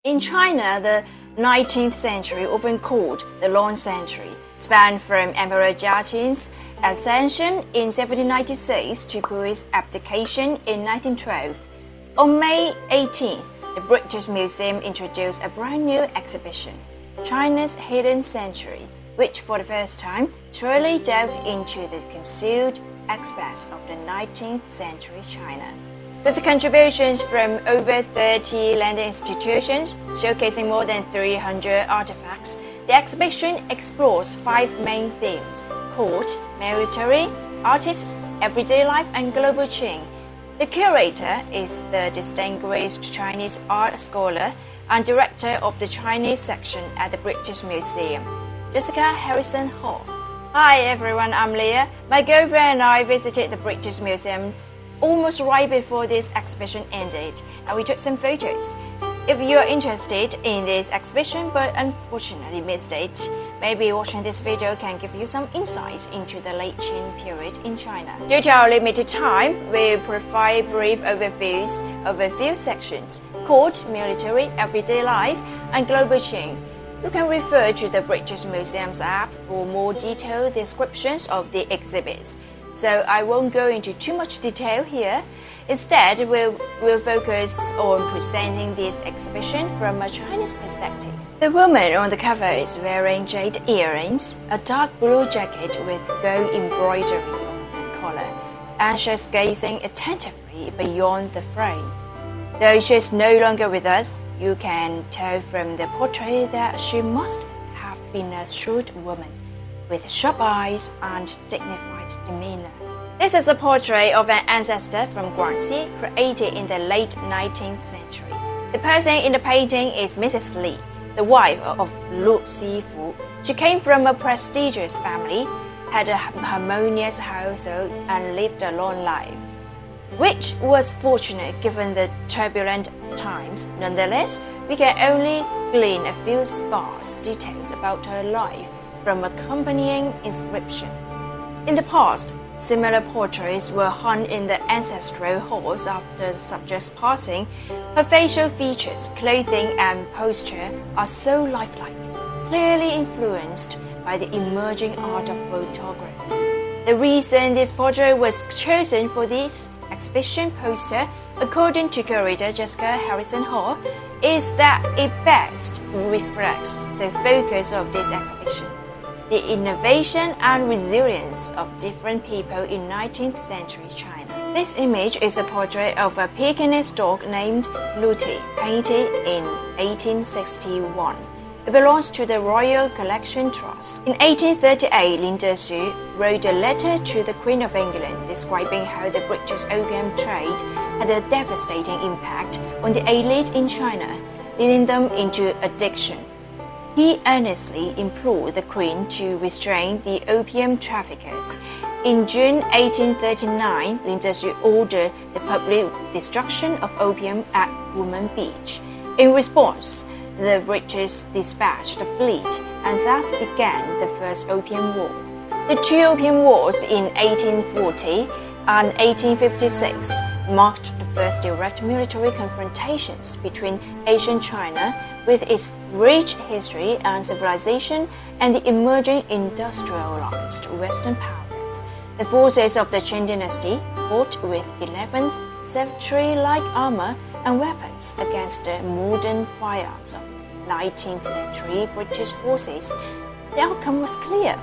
In China, the 19th century, often called the Long Century, spanned from Emperor Jia Qing's ascension in 1796 to Puyi's abdication in 1912. On May 18th, the British Museum introduced a brand new exhibition, China's Hidden Century, which for the first time truly delved into the concealed aspects of the 19th century China. With contributions from over 30 landed institutions, showcasing more than 300 artifacts, the exhibition explores 5 main themes: court, military, artists, everyday life, and global Qing. The curator is the distinguished Chinese art scholar and director of the Chinese section at the British Museum, Jessica Harrison Hall. Hi everyone, I'm Leah. My girlfriend and I visited the British Museum almost right before this exhibition ended, and we took some photos. If you are interested in this exhibition but unfortunately missed it, maybe watching this video can give you some insights into the late Qing period in China. Due to our limited time, we'll provide brief overviews of a few sections: court, military, everyday life, and global Qing. You can refer to the British Museum's app for more detailed descriptions of the exhibits, so I won't go into too much detail here. Instead, we'll focus on presenting this exhibition from a Chinese perspective. The woman on the cover is wearing jade earrings, a dark blue jacket with gold embroidery on the collar, and she's gazing attentively beyond the frame. Though she's no longer with us, you can tell from the portrait that she must have been a shrewd woman, with sharp eyes and dignified demeanor. This is a portrait of an ancestor from Guangxi, created in the late 19th century. The person in the painting is Mrs. Li, the wife of Lu Xifu. She came from a prestigious family, had a harmonious household, and lived a long life, which was fortunate given the turbulent times. Nonetheless, we can only glean a few sparse details about her life from accompanying inscription. In the past, similar portraits were hung in the ancestral halls after the subject's passing. Her facial features, clothing, and posture are so lifelike, clearly influenced by the emerging art of photography. The reason this portrait was chosen for this exhibition poster, according to curator Jessica Harrison Hall, is that it best reflects the focus of this exhibition: the innovation and resilience of different people in 19th century China. This image is a portrait of a Pekingese dog named Luti, painted in 1861. It belongs to the Royal Collection Trust. In 1838, Lin Zexu wrote a letter to the Queen of England describing how the British opium trade had a devastating impact on the elite in China, leading them into addiction. He earnestly implored the Queen to restrain the opium traffickers. In June 1839, Lin Zexu ordered the public destruction of opium at Woman Beach. In response, the British dispatched a fleet, and thus began the First Opium War. The 2 Opium Wars in 1840 and 1856 marked the first direct military confrontations between ancient China, with its rich history and civilization, and the emerging industrialized Western powers. The forces of the Qing dynasty fought with 11th century-like armor and weapons against the modern firearms of 19th century British forces. The outcome was clear.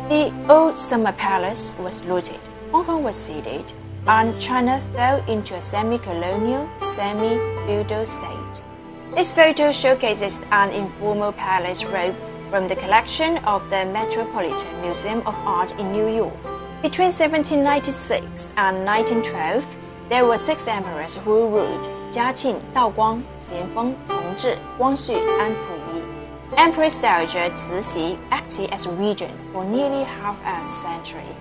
The old summer palace was looted, Hong Kong was ceded, and China fell into a semi-colonial, semi-feudal state. This photo showcases an informal palace robe from the collection of the Metropolitan Museum of Art in New York. Between 1796 and 1912, there were 6 emperors who ruled: Jiaqing, Daoguang, Xianfeng, Tongzhi, Guangxu, and Puyi. Empress Dowager Cixi acted as regent for nearly half a century.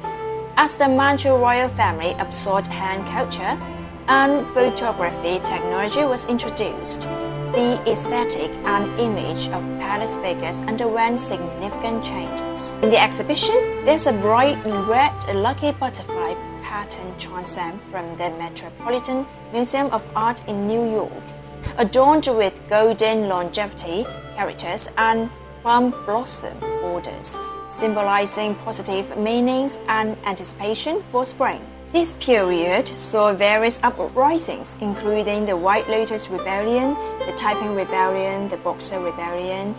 As the Manchu royal family absorbed Han culture and photography technology was introduced, the aesthetic and image of palace figures underwent significant changes. In the exhibition, there's a bright red lucky butterfly pattern transcend from the Metropolitan Museum of Art in New York. adorned with golden longevity characters and plum blossom borders, symbolizing positive meanings and anticipation for spring. This period saw various uprisings, including the White Lotus Rebellion, the Taiping Rebellion, the Boxer Rebellion,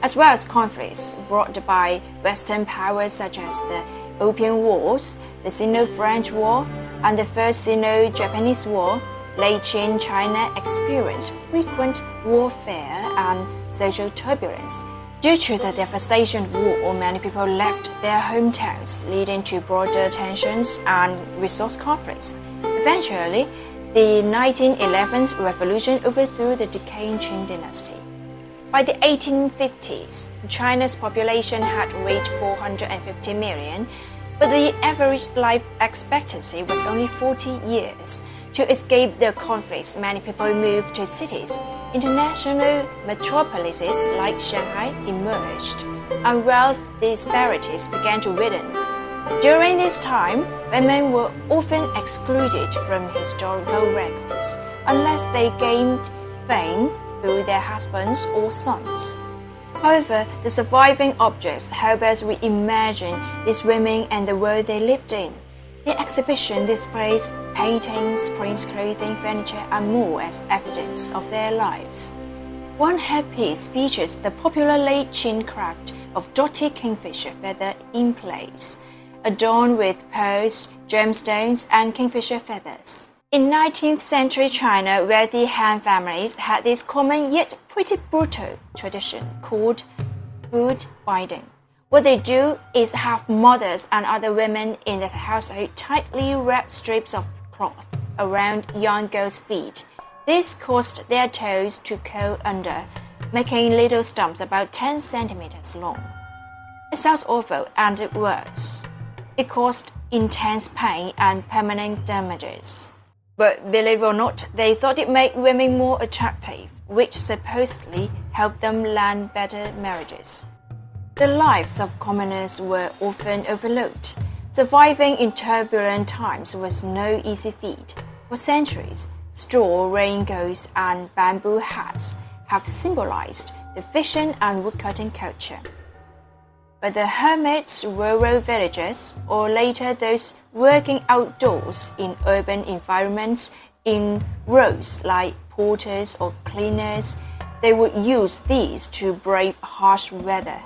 as well as conflicts brought by Western powers such as the Opium Wars, the Sino-French War, and the First Sino-Japanese War. Late Qing China experienced frequent warfare and social turbulence. Due to the devastation of war, many people left their hometowns, leading to broader tensions and resource conflicts. Eventually, the 1911 revolution overthrew the decaying Qing dynasty. By the 1850s, China's population had reached 450 million, but the average life expectancy was only 40 years. To escape the conflicts, many people moved to cities. International metropolises like Shanghai emerged, and wealth disparities began to widen. During this time, women were often excluded from historical records unless they gained fame through their husbands or sons. However, the surviving objects help us reimagine these women and the world they lived in. The exhibition displays paintings, prints, clothing, furniture, and more as evidence of their lives. One headpiece features the popular late Qing craft of dotted kingfisher feather inlays, adorned with pearls, gemstones, and kingfisher feathers. In 19th century China, wealthy Han families had this common yet pretty brutal tradition called food binding. What they do is have mothers and other women in the household tightly wrap strips of cloth around young girls' feet. This caused their toes to curl under, making little stumps about 10 centimeters long. It sounds awful, and it was. It caused intense pain and permanent damages. But believe it or not, they thought it made women more attractive, which supposedly helped them land better marriages. The lives of commoners were often overlooked. Surviving in turbulent times was no easy feat. For centuries, straw raincoats and bamboo hats have symbolized the fishing and woodcutting culture. But the hermits, rural villagers, or later those working outdoors in urban environments in roles like porters or cleaners, they would use these to brave harsh weather.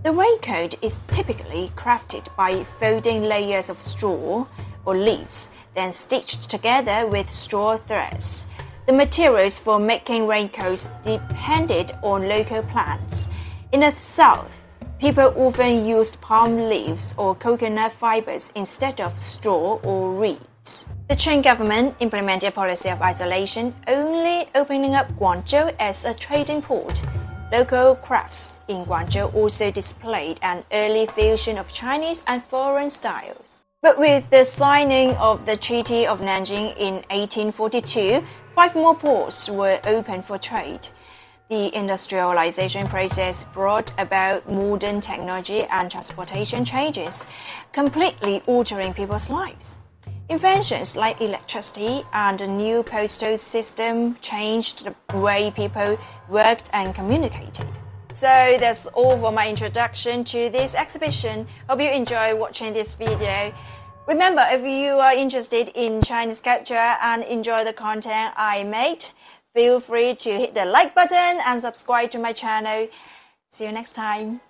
The raincoat is typically crafted by folding layers of straw or leaves, then stitched together with straw threads. The materials for making raincoats depended on local plants. In the south, people often used palm leaves or coconut fibers instead of straw or reeds. The Qing government implemented a policy of isolation, only opening up Guangzhou as a trading port. Local crafts in Guangzhou also displayed an early fusion of Chinese and foreign styles. But with the signing of the Treaty of Nanjing in 1842, 5 more ports were opened for trade. The industrialization process brought about modern technology and transportation changes, completely altering people's lives. Inventions like electricity and a new postal system changed the way people worked and communicated. So that's all for my introduction to this exhibition. Hope you enjoy watching this video. Remember, if you are interested in Chinese culture and enjoy the content I made, feel free to hit the like button and subscribe to my channel. See you next time.